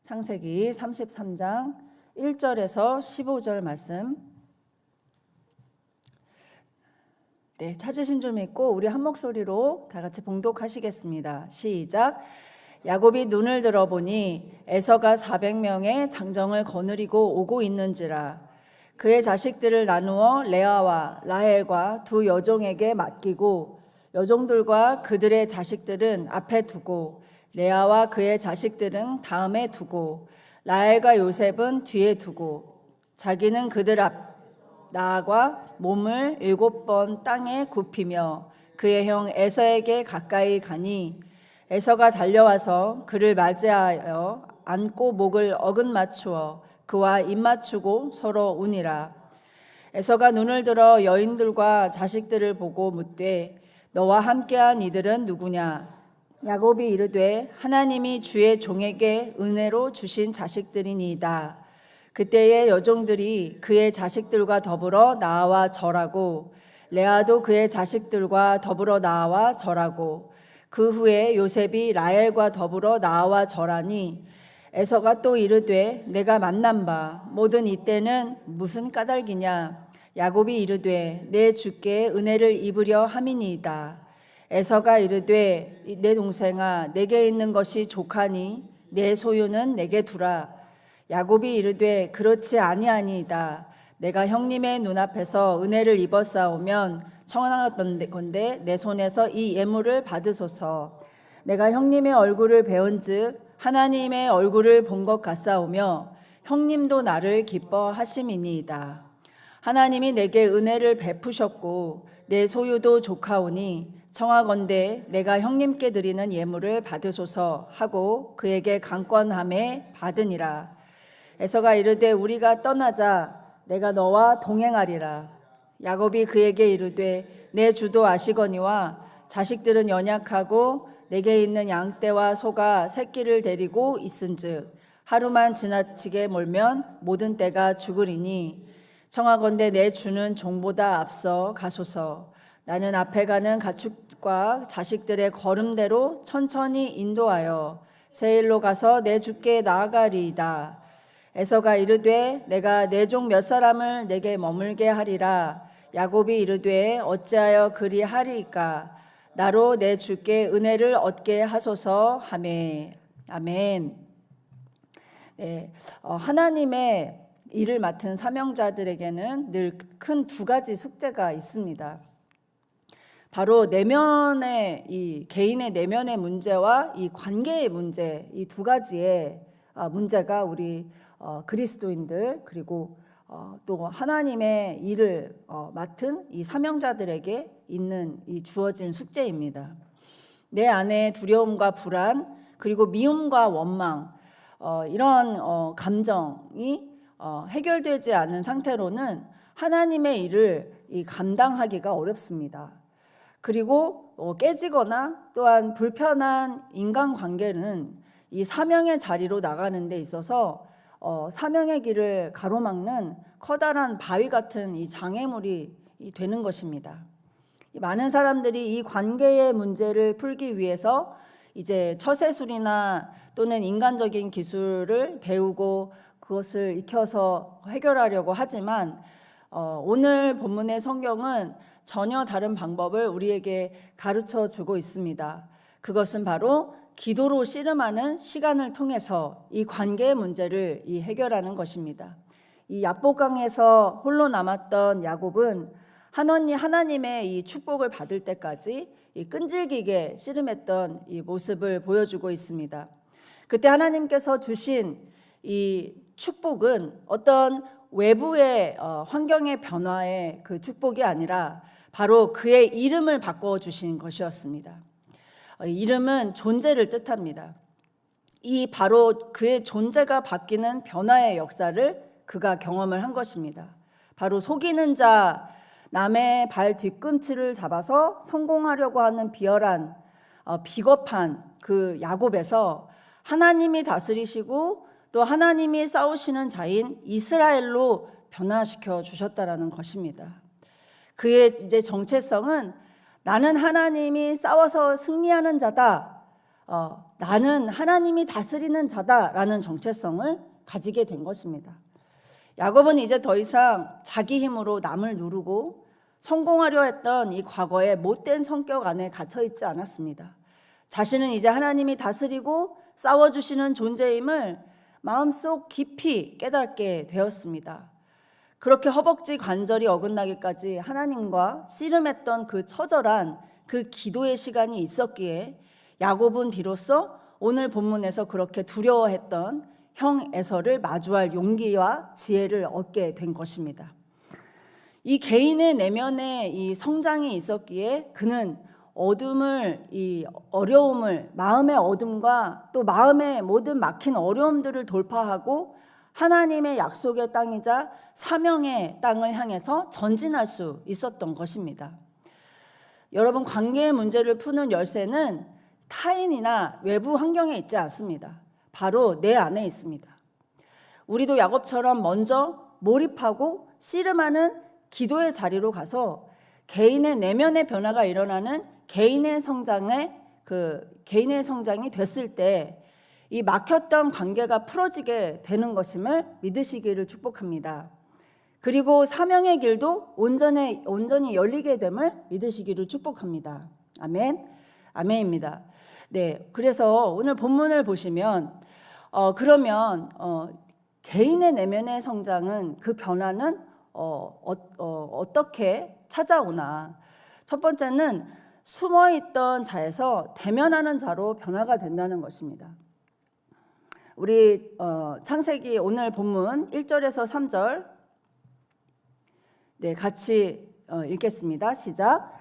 창세기 33장 1절에서 15절 말씀. 네, 찾으신 줄 믿고 우리 한 목소리로 다 같이 봉독하시겠습니다. 시작. 야곱이 눈을 들어보니 에서가 400명의 장정을 거느리고 오고 있는지라. 그의 자식들을 나누어 레아와 라헬과 두 여종에게 맡기고 여종들과 그들의 자식들은 앞에 두고 레아와 그의 자식들은 다음에 두고 라헬과 요셉은 뒤에 두고 자기는 그들 앞 나아가 몸을 7번 땅에 굽히며 그의 형 에서에게 가까이 가니 에서가 달려와서 그를 맞이하여 안고 목을 어긋맞추어 그와 입맞추고 서로 우니라. 에서가 눈을 들어 여인들과 자식들을 보고 묻되 너와 함께한 이들은 누구냐? 야곱이 이르되 하나님이 주의 종에게 은혜로 주신 자식들이니이다. 그때의 여종들이 그의 자식들과 더불어 나와 절하고 레아도 그의 자식들과 더불어 나와 절하고 그 후에 요셉이 라헬과 더불어 나와 절하니 에서가 또 이르되 내가 만난 바 모든 이때는 무슨 까닭이냐? 야곱이 이르되 내 주께 은혜를 입으려 함이니이다. 에서가 이르되 내 동생아 내게 있는 것이 족하니 내 소유는 내게 두라. 야곱이 이르되 그렇지 아니하니이다. 내가 형님의 눈앞에서 은혜를 입었사오면 청하던 건대 내 손에서 이 예물을 받으소서. 내가 형님의 얼굴을 배운즉 하나님의 얼굴을 본 것 같사오며 형님도 나를 기뻐하심이니이다. 하나님이 내게 은혜를 베푸셨고 내 소유도 족하오니 청하건대 내가 형님께 드리는 예물을 받으소서 하고 그에게 강권함에 받으니라. 에서가 이르되 우리가 떠나자. 내가 너와 동행하리라. 야곱이 그에게 이르되 내 주도 아시거니와 자식들은 연약하고 내게 있는 양떼와 소가 새끼를 데리고 있은즉 하루만 지나치게 몰면 모든 떼가 죽으리니 청하건대 내 주는 종보다 앞서 가소서. 나는 앞에 가는 가축과 자식들의 걸음대로 천천히 인도하여 세일로 가서 내 주께 나아가리이다. 에서가 이르되 내가 내 종 몇 사람을 내게 머물게 하리라. 야곱이 이르되 어찌하여 그리하리이까? 나로 내 주께 은혜를 얻게 하소서 하매. 아멘. 네, 하나님의 일을 맡은 사명자들에게는 늘 큰 두 가지 숙제가 있습니다. 바로 내면의 이 개인의 내면의 문제와 이 관계의 문제, 이 두 가지의 문제가 우리 그리스도인들 그리고 또 하나님의 일을 맡은 이 사명자들에게 있는 이 주어진 숙제입니다. 내 안에 두려움과 불안 그리고 미움과 원망 이런 감정이 해결되지 않은 상태로는 하나님의 일을 감당하기가 어렵습니다. 그리고 깨지거나 또한 불편한 인간관계는 이 사명의 자리로 나가는 데 있어서 사명의 길을 가로막는 커다란 바위 같은 이 장애물이 되는 것입니다. 많은 사람들이 이 관계의 문제를 풀기 위해서 이제 처세술이나 또는 인간적인 기술을 배우고 그것을 익혀서 해결하려고 하지만 오늘 본문의 성경은 전혀 다른 방법을 우리에게 가르쳐 주고 있습니다. 그것은 바로 기도로 씨름하는 시간을 통해서 이 관계의 문제를 해결하는 것입니다. 이 야복강에서 홀로 남았던 야곱은 하나님의 이 축복을 받을 때까지 끈질기게 씨름했던 이 모습을 보여주고 있습니다. 그때 하나님께서 주신 이 축복은 어떤 외부의 환경의 변화의 그 축복이 아니라 바로 그의 이름을 바꿔주신 것이었습니다. 이름은 존재를 뜻합니다. 이 바로 그의 존재가 바뀌는 변화의 역사를 그가 경험을 한 것입니다. 바로 속이는 자, 남의 발 뒤꿈치를 잡아서 성공하려고 하는 비열한 비겁한 그 야곱에서 하나님이 다스리시고 또 하나님이 싸우시는 자인 이스라엘로 변화시켜 주셨다라는 것입니다. 그의 이제 정체성은 나는 하나님이 싸워서 승리하는 자다. 나는 하나님이 다스리는 자다라는 정체성을 가지게 된 것입니다. 야곱은 이제 더 이상 자기 힘으로 남을 누르고 성공하려 했던 이 과거의 못된 성격 안에 갇혀 있지 않았습니다. 자신은 이제 하나님이 다스리고 싸워주시는 존재임을 마음속 깊이 깨닫게 되었습니다. 그렇게 허벅지 관절이 어긋나기까지 하나님과 씨름했던 그 처절한 그 기도의 시간이 있었기에 야곱은 비로소 오늘 본문에서 그렇게 두려워했던 형 에서를 마주할 용기와 지혜를 얻게 된 것입니다. 이 개인의 내면에 이 성장이 있었기에 그는 이 어려움을, 마음의 어둠과 또 마음의 모든 막힌 어려움들을 돌파하고 하나님의 약속의 땅이자 사명의 땅을 향해서 전진할 수 있었던 것입니다. 여러분, 관계의 문제를 푸는 열쇠는 타인이나 외부 환경에 있지 않습니다. 바로 내 안에 있습니다. 우리도 야곱처럼 먼저 몰입하고 씨름하는 기도의 자리로 가서 개인의 내면의 변화가 일어나는 개인의 성장이 됐을 때 이 막혔던 관계가 풀어지게 되는 것임을 믿으시기를 축복합니다. 그리고 사명의 길도 온전히 열리게 됨을 믿으시기를 축복합니다. 아멘. 아멘입니다. 네, 그래서 오늘 본문을 보시면 그러면 개인의 내면의 성장은 그 변화는 어떻게 찾아오나? 첫 번째는 숨어있던 자에서 대면하는 자로 변화가 된다는 것입니다. 우리 창세기 오늘 본문 1절에서 3절 네, 같이 읽겠습니다. 시작.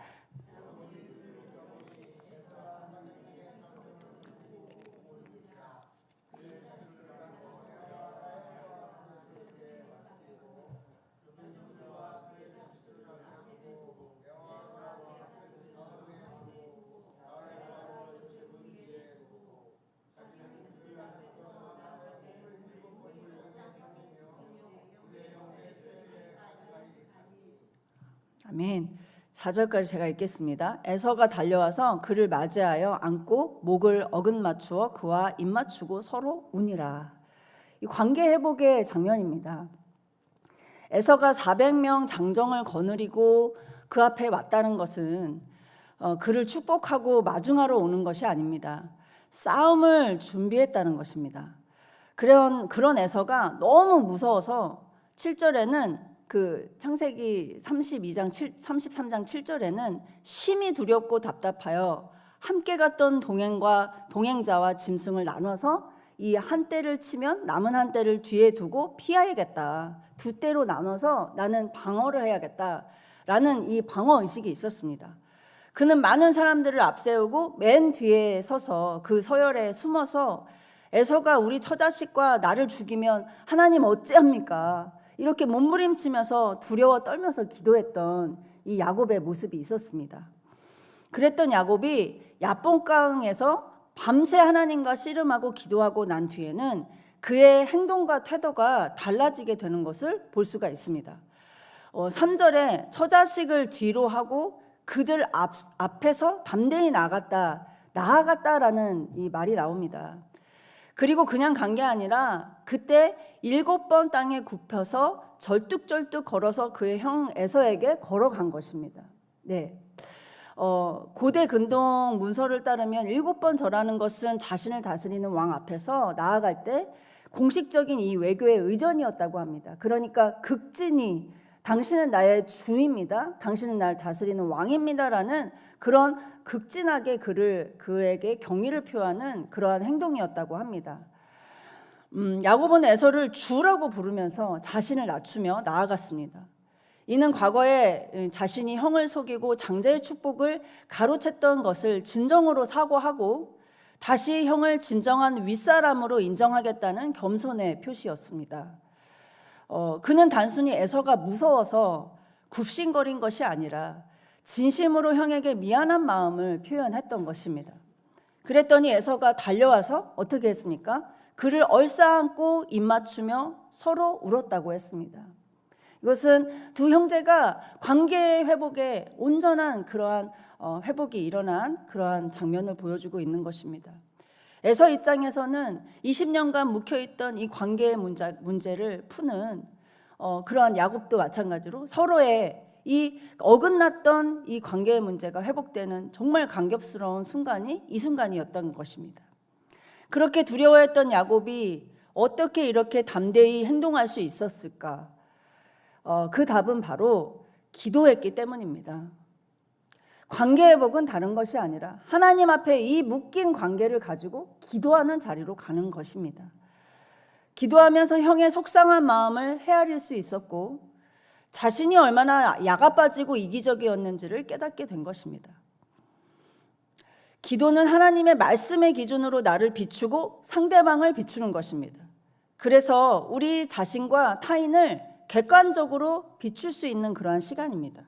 아멘. 4절까지 제가 읽겠습니다. 에서가 달려와서 그를 맞이하여 안고 목을 어긋맞추어 그와 입맞추고 서로 우니라. 이 관계 회복의 장면입니다. 에서가 400명 장정을 거느리고 그 앞에 왔다는 것은 그를 축복하고 마중하러 오는 것이 아닙니다. 싸움을 준비했다는 것입니다. 그런 에서가 너무 무서워서 7절에는 그 창세기 33장 7절에는 심히 두렵고 답답하여 함께 갔던 동행자와 짐승을 나눠서 이 한 떼를 치면 남은 한 떼를 뒤에 두고 피해야겠다. 두 떼로 나눠서 나는 방어를 해야겠다라는 이 방어 의식이 있었습니다. 그는 많은 사람들을 앞세우고 맨 뒤에 서서 그 서열에 숨어서 에서가 우리 처자식과 나를 죽이면 하나님 어찌합니까? 이렇게 몸부림치면서 두려워 떨면서 기도했던 이 야곱의 모습이 있었습니다. 그랬던 야곱이 야뽕강에서 밤새 하나님과 씨름하고 기도하고 난 뒤에는 그의 행동과 태도가 달라지게 되는 것을 볼 수가 있습니다. 3절에 처자식을 뒤로 하고 그들 앞에서 담대히 나아갔다라는 이 말이 나옵니다. 그리고 그냥 간 게 아니라 그때 7번 땅에 굽혀서 절뚝절뚝 걸어서 그의 형 에서에게 걸어간 것입니다. 네. 고대 근동 문서를 따르면 7번 절하는 것은 자신을 다스리는 왕 앞에서 나아갈 때 공식적인 이 외교의 의전이었다고 합니다. 그러니까 극진히 당신은 나의 주입니다. 당신은 나를 다스리는 왕입니다라는 그런 극진하게 그에게 경의를 표하는 그러한 행동이었다고 합니다. 야곱은 에서를 주라고 부르면서 자신을 낮추며 나아갔습니다. 이는 과거에 자신이 형을 속이고 장자의 축복을 가로챘던 것을 진정으로 사과하고 다시 형을 진정한 윗사람으로 인정하겠다는 겸손의 표시였습니다. 그는 단순히 에서가 무서워서 굽신거린 것이 아니라 진심으로 형에게 미안한 마음을 표현했던 것입니다. 그랬더니 에서가 달려와서 어떻게 했습니까? 그를 얼싸안고 입맞추며 서로 울었다고 했습니다. 이것은 두 형제가 관계 회복에 온전한 그러한 회복이 일어난 그러한 장면을 보여주고 있는 것입니다. 에서 입장에서는 20년간 묵혀있던 이 관계의 문제를 푸는 그러한 야곱도 마찬가지로 서로의 이 어긋났던 이 관계의 문제가 회복되는 정말 감격스러운 순간이 이 순간이었던 것입니다. 그렇게 두려워했던 야곱이 어떻게 이렇게 담대히 행동할 수 있었을까? 그 답은 바로 기도했기 때문입니다. 관계 회복은 다른 것이 아니라 하나님 앞에 이 묶인 관계를 가지고 기도하는 자리로 가는 것입니다. 기도하면서 형의 속상한 마음을 헤아릴 수 있었고 자신이 얼마나 야가 빠지고 이기적이었는지를 깨닫게 된 것입니다. 기도는 하나님의 말씀의 기준으로 나를 비추고 상대방을 비추는 것입니다. 그래서 우리 자신과 타인을 객관적으로 비출 수 있는 그러한 시간입니다.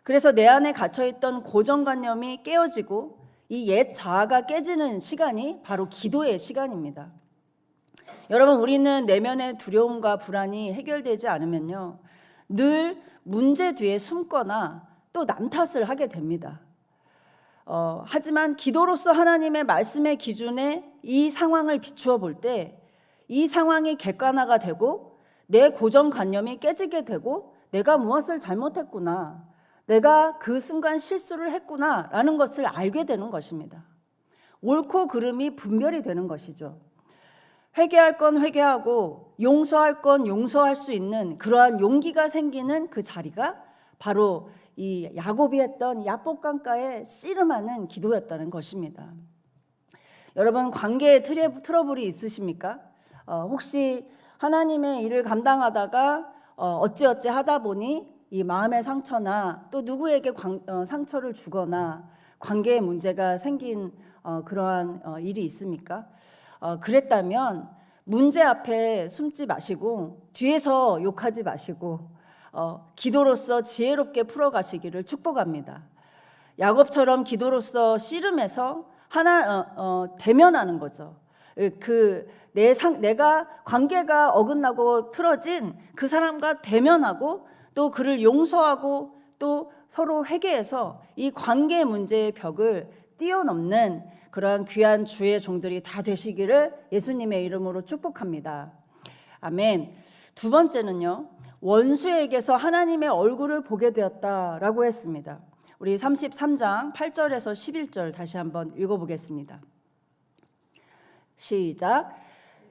그래서 내 안에 갇혀있던 고정관념이 깨어지고 이 옛 자아가 깨지는 시간이 바로 기도의 시간입니다. 여러분, 우리는 내면의 두려움과 불안이 해결되지 않으면요, 늘 문제 뒤에 숨거나 또 남 탓을 하게 됩니다. 하지만 기도로서 하나님의 말씀의 기준에 이 상황을 비추어 볼 때 이 상황이 객관화가 되고 내 고정관념이 깨지게 되고 내가 무엇을 잘못했구나, 내가 그 순간 실수를 했구나 라는 것을 알게 되는 것입니다. 옳고 그름이 분별이 되는 것이죠. 회개할 건 회개하고 용서할 건 용서할 수 있는 그러한 용기가 생기는 그 자리가 바로 이 야곱이 했던 야복강가의 씨름하는 기도였다는 것입니다. 여러분, 관계에 트러블이 있으십니까? 혹시 하나님의 일을 감당하다가 어찌어찌 하다 보니 이 마음의 상처나 또 누구에게 상처를 주거나 관계에 문제가 생긴 그러한 일이 있습니까? 그랬다면 문제 앞에 숨지 마시고 뒤에서 욕하지 마시고 기도로서 지혜롭게 풀어가시기를 축복합니다. 야곱처럼 기도로서 씨름해서 대면하는 거죠. 내가 관계가 어긋나고 틀어진 그 사람과 대면하고 또 그를 용서하고 또 서로 회개해서 이 관계 문제의 벽을 뛰어넘는 그러한 귀한 주의 종들이 다 되시기를 예수님의 이름으로 축복합니다. 아멘. 두 번째는요, 원수에게서 하나님의 얼굴을 보게 되었다라고 했습니다. 우리 33장 8절에서 11절 다시 한번 읽어보겠습니다. 시작.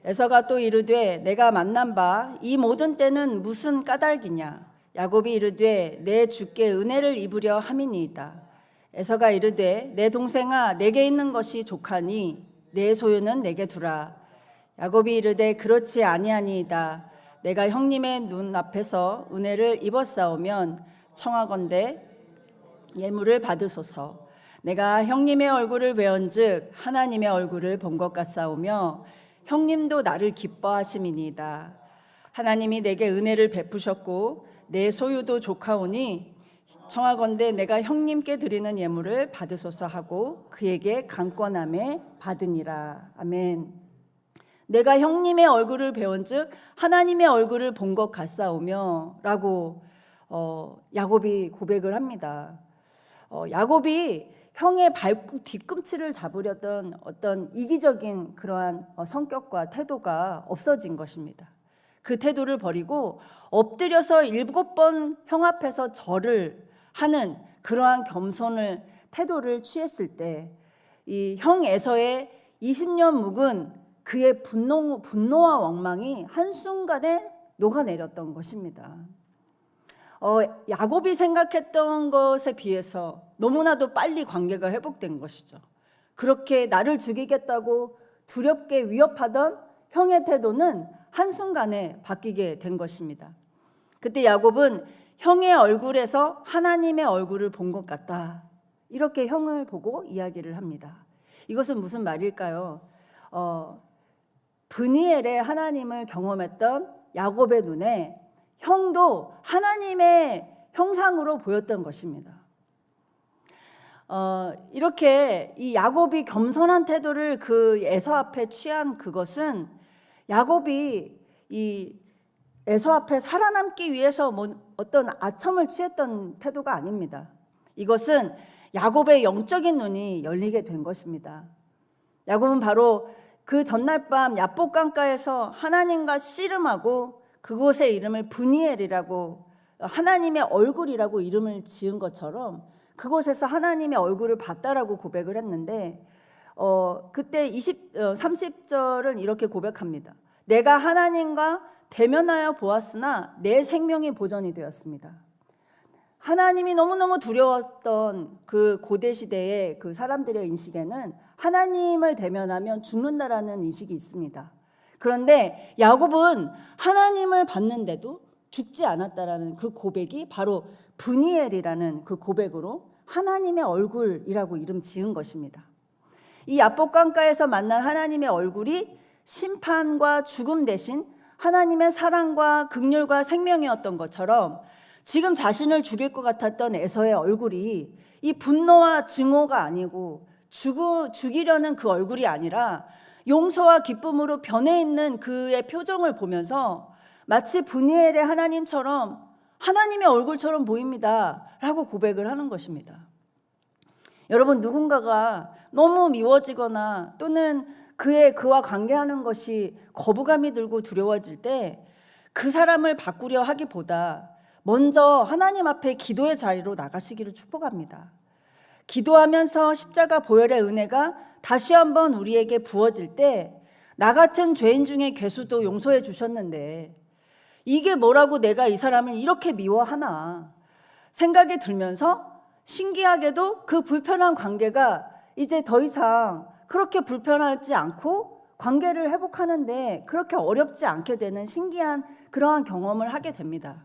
에서가 또 이르되 내가 만난 바 이 모든 때는 무슨 까닭이냐. 야곱이 이르되 내 주께 은혜를 입으려 함이니이다. 에서가 이르되 내 동생아 내게 있는 것이 족하니 내 소유는 내게 두라. 야곱이 이르되 그렇지 아니하니이다. 내가 형님의 눈 앞에서 은혜를 입었사오면 청하건대 예물을 받으소서. 내가 형님의 얼굴을 배언즉 하나님의 얼굴을 본 것 같사오며 형님도 나를 기뻐하심이니이다. 하나님이 내게 은혜를 베푸셨고 내 소유도 족하오니 청하건대 내가 형님께 드리는 예물을 받으소서 하고 그에게 강권함에 받으니라. 아멘. 내가 형님의 얼굴을 배운즉 하나님의 얼굴을 본 것 같사오며 라고 야곱이 고백을 합니다. 야곱이 형의 뒤꿈치를 잡으려던 어떤 이기적인 그러한 성격과 태도가 없어진 것입니다. 그 태도를 버리고 엎드려서 7번 형 앞에서 절을 하는 그러한 태도를 취했을 때 이 형 에서의 20년 묵은 그의 분노와 원망이 한순간에 녹아내렸던 것입니다. 야곱이 생각했던 것에 비해서 너무나도 빨리 관계가 회복된 것이죠. 그렇게 나를 죽이겠다고 두렵게 위협하던 형의 태도는 한순간에 바뀌게 된 것입니다. 그때 야곱은 형의 얼굴에서 하나님의 얼굴을 본 것 같다. 이렇게 형을 보고 이야기를 합니다. 이것은 무슨 말일까요? 브니엘의 하나님을 경험했던 야곱의 눈에 형도 하나님의 형상으로 보였던 것입니다. 이렇게 이 야곱이 겸손한 태도를 그 에서 앞에 취한 그것은 야곱이 이 에서 앞에 살아남기 위해서 어떤 아첨을 취했던 태도가 아닙니다. 이것은 야곱의 영적인 눈이 열리게 된 것입니다. 야곱은 바로 그 전날 밤 야복 강가에서 하나님과 씨름하고 그곳의 이름을 브니엘이라고, 하나님의 얼굴이라고 이름을 지은 것처럼 그곳에서 하나님의 얼굴을 봤다라고 고백을 했는데, 그때 30절은 이렇게 고백합니다. 내가 하나님과 대면하여 보았으나 내 생명이 보전이 되었습니다. 하나님이 너무너무 두려웠던 그 고대 시대의 그 사람들의 인식에는 하나님을 대면하면 죽는다라는 인식이 있습니다. 그런데 야곱은 하나님을 봤는데도 죽지 않았다라는 그 고백이 바로 브니엘이라는 그 고백으로 하나님의 얼굴이라고 이름 지은 것입니다. 이 야복 강가에서 만난 하나님의 얼굴이 심판과 죽음 대신 하나님의 사랑과 긍휼과 생명이었던 것처럼, 지금 자신을 죽일 것 같았던 에서의 얼굴이 이 분노와 증오가 아니고 죽이려는 그 얼굴이 아니라 용서와 기쁨으로 변해 있는 그의 표정을 보면서 마치 브니엘의 하나님처럼, 하나님의 얼굴처럼 보입니다 라고 고백을 하는 것입니다. 여러분, 누군가가 너무 미워지거나 또는 그와 관계하는 것이 거부감이 들고 두려워질 때 그 사람을 바꾸려 하기보다 먼저 하나님 앞에 기도의 자리로 나가시기를 축복합니다. 기도하면서 십자가 보혈의 은혜가 다시 한번 우리에게 부어질 때 나 같은 죄인 중에 괴수도 용서해 주셨는데 이게 뭐라고 내가 이 사람을 이렇게 미워하나 생각이 들면서 신기하게도 그 불편한 관계가 이제 더 이상 그렇게 불편하지 않고 관계를 회복하는데 그렇게 어렵지 않게 되는 신기한 그러한 경험을 하게 됩니다.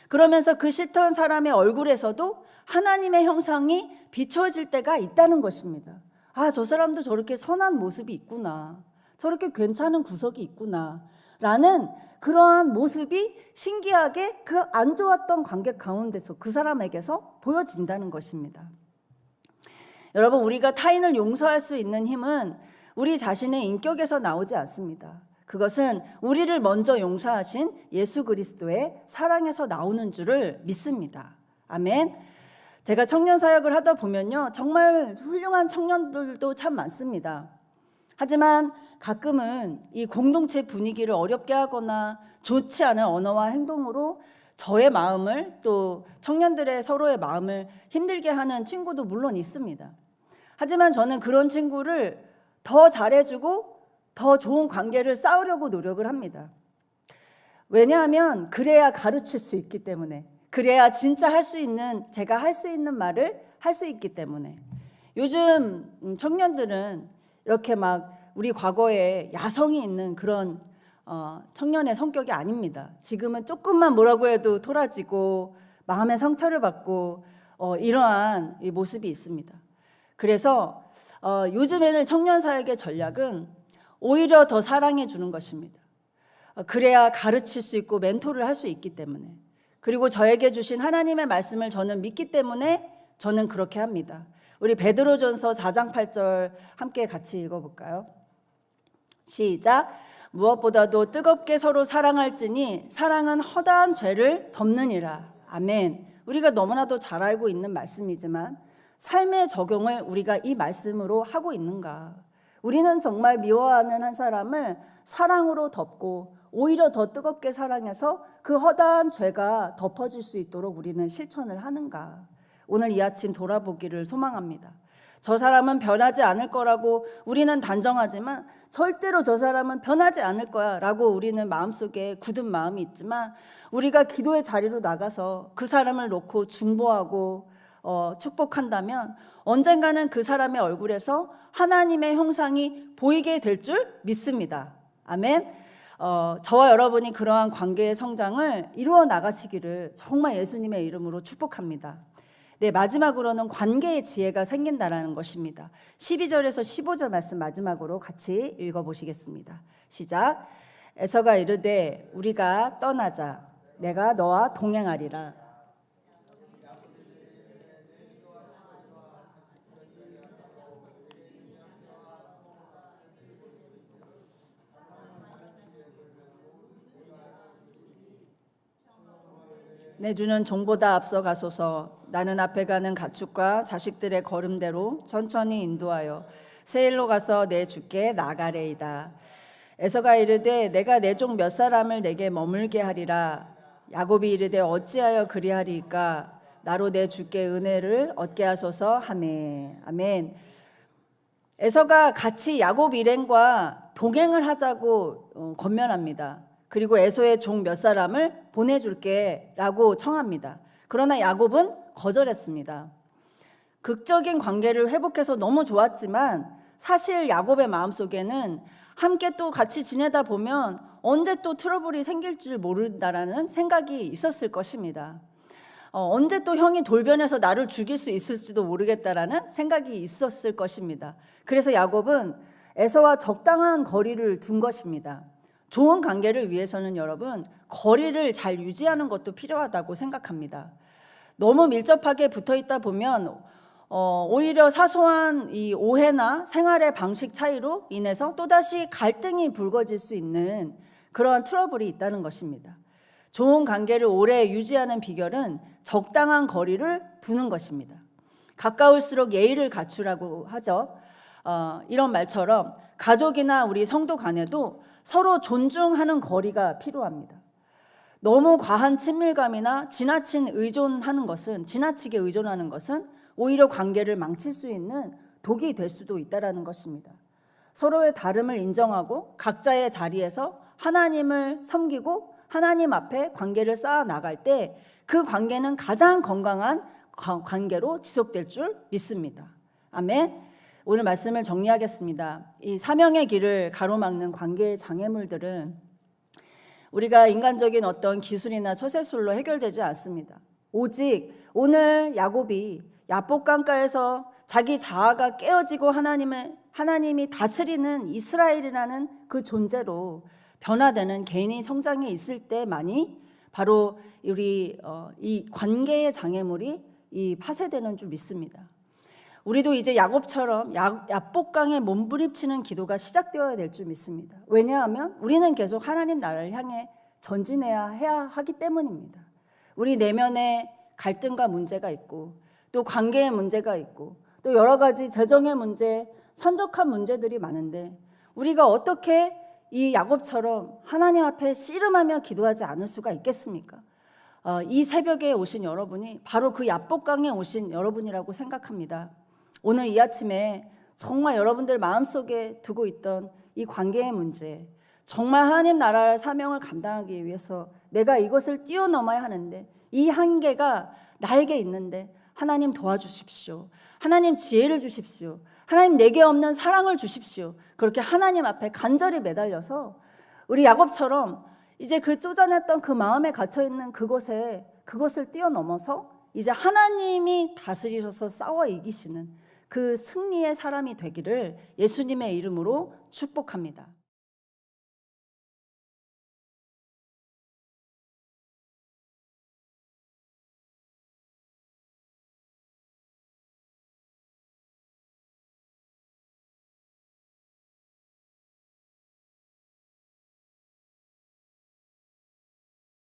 그러면서 그 싫던 사람의 얼굴에서도 하나님의 형상이 비춰질 때가 있다는 것입니다. 아, 저 사람도 저렇게 선한 모습이 있구나, 저렇게 괜찮은 구석이 있구나 라는 그러한 모습이 신기하게 그 안 좋았던 관계 가운데서 그 사람에게서 보여진다는 것입니다. 여러분, 우리가 타인을 용서할 수 있는 힘은 우리 자신의 인격에서 나오지 않습니다. 그것은 우리를 먼저 용서하신 예수 그리스도의 사랑에서 나오는 줄을 믿습니다. 아멘. 제가 청년 사역을 하다 보면요, 정말 훌륭한 청년들도 참 많습니다. 하지만 가끔은 이 공동체 분위기를 어렵게 하거나 좋지 않은 언어와 행동으로 저의 마음을, 또 청년들의 서로의 마음을 힘들게 하는 친구도 물론 있습니다. 하지만 저는 그런 친구를 더 잘해주고 더 좋은 관계를 쌓으려고 노력을 합니다. 왜냐하면 그래야 가르칠 수 있기 때문에, 그래야 진짜 할 수 있는, 제가 할 수 있는 말을 할 수 있기 때문에. 요즘 청년들은 이렇게 막 우리 과거에 야성이 있는 그런 청년의 성격이 아닙니다. 지금은 조금만 뭐라고 해도 토라지고 마음의 상처를 받고 이러한 이 모습이 있습니다. 그래서 요즘에는 청년 사역의 전략은 오히려 더 사랑해 주는 것입니다. 그래야 가르칠 수 있고 멘토를 할 수 있기 때문에, 그리고 저에게 주신 하나님의 말씀을 저는 믿기 때문에 저는 그렇게 합니다. 우리 베드로전서 4장 8절 함께 같이 읽어볼까요? 시작. 무엇보다도 뜨겁게 서로 사랑할지니 사랑은 허다한 죄를 덮느니라. 아멘. 우리가 너무나도 잘 알고 있는 말씀이지만 삶의 적용을 우리가 이 말씀으로 하고 있는가? 우리는 정말 미워하는 한 사람을 사랑으로 덮고 오히려 더 뜨겁게 사랑해서 그 허다한 죄가 덮어질 수 있도록 우리는 실천을 하는가? 오늘 이 아침 돌아보기를 소망합니다. 저 사람은 변하지 않을 거라고 우리는 단정하지만 절대로 저 사람은 변하지 않을 거야 라고 우리는 마음속에 굳은 마음이 있지만, 우리가 기도의 자리로 나가서 그 사람을 놓고 중보하고 축복한다면 언젠가는 그 사람의 얼굴에서 하나님의 형상이 보이게 될 줄 믿습니다. 아멘. 저와 여러분이 그러한 관계의 성장을 이루어 나가시기를 정말 예수님의 이름으로 축복합니다. 네, 마지막으로는 관계의 지혜가 생긴다라는 것입니다. 12절에서 15절 말씀 마지막으로 같이 읽어보시겠습니다. 시작. 에서가 이르되 우리가 떠나자, 내가 너와 동행하리라. 내 눈은 종보다 앞서 가소서. 나는 앞에 가는 가축과 자식들의 걸음대로 천천히 인도하여 세일로 가서 내 주께 나가래이다. 에서가 이르되 내가 내 종 몇 사람을 내게 머물게 하리라. 야곱이 이르되 어찌하여 그리하리이까. 나로 내 주께 은혜를 얻게 하소서 하매. 아멘. 에서가 같이 야곱 일행과 동행을 하자고 권면합니다. 그리고 에서의 종 몇 사람을 보내줄게 라고 청합니다. 그러나 야곱은 거절했습니다. 극적인 관계를 회복해서 너무 좋았지만 사실 야곱의 마음속에는 함께 또 같이 지내다 보면 언제 또 트러블이 생길 줄 모른다라는 생각이 있었을 것입니다. 언제 또 형이 돌변해서 나를 죽일 수 있을지도 모르겠다라는 생각이 있었을 것입니다. 그래서 야곱은 에서와 적당한 거리를 둔 것입니다. 좋은 관계를 위해서는 여러분 거리를 잘 유지하는 것도 필요하다고 생각합니다. 너무 밀접하게 붙어 있다 보면 오히려 사소한 이 오해나 생활의 방식 차이로 인해서 또다시 갈등이 불거질 수 있는 그러한 트러블이 있다는 것입니다. 좋은 관계를 오래 유지하는 비결은 적당한 거리를 두는 것입니다. 가까울수록 예의를 갖추라고 하죠. 이런 말처럼 가족이나 우리 성도 간에도 서로 존중하는 거리가 필요합니다. 너무 과한 친밀감이나 지나치게 의존하는 것은 오히려 관계를 망칠 수 있는 독이 될 수도 있다는 것입니다. 서로의 다름을 인정하고 각자의 자리에서 하나님을 섬기고 하나님 앞에 관계를 쌓아 나갈 때 그 관계는 가장 건강한 관계로 지속될 줄 믿습니다. 아멘. 오늘 말씀을 정리하겠습니다. 이 사명의 길을 가로막는 관계의 장애물들은 우리가 인간적인 어떤 기술이나 처세술로 해결되지 않습니다. 오직 오늘 야곱이 야복강가에서 자기 자아가 깨어지고 하나님이 다스리는 이스라엘이라는 그 존재로 변화되는 개인의 성장이 있을 때만이 바로 우리 이 관계의 장애물이 이 파쇄되는 줄 믿습니다. 우리도 이제 야곱처럼 야복강에 몸부림치는 기도가 시작되어야 될 줄 믿습니다. 왜냐하면 우리는 계속 하나님 나라를 향해 전진해야 하기 때문입니다. 우리 내면에 갈등과 문제가 있고 또 관계의 문제가 있고 또 여러 가지 재정의 문제, 산적한 문제들이 많은데 우리가 어떻게 이 야곱처럼 하나님 앞에 씨름하며 기도하지 않을 수가 있겠습니까? 이 새벽에 오신 여러분이 바로 그 야복강에 오신 여러분이라고 생각합니다. 오늘 이 아침에 정말 여러분들 마음속에 두고 있던 이 관계의 문제, 정말 하나님 나라의 사명을 감당하기 위해서 내가 이것을 뛰어넘어야 하는데 이 한계가 나에게 있는데 하나님 도와주십시오. 하나님 지혜를 주십시오. 하나님 내게 없는 사랑을 주십시오. 그렇게 하나님 앞에 간절히 매달려서 우리 야곱처럼 이제 그 쪼잔했던 그 마음에 갇혀있는 그것을 뛰어넘어서 이제 하나님이 다스리셔서 싸워 이기시는 그 승리의 사람이 되기를 예수님의 이름으로 축복합니다.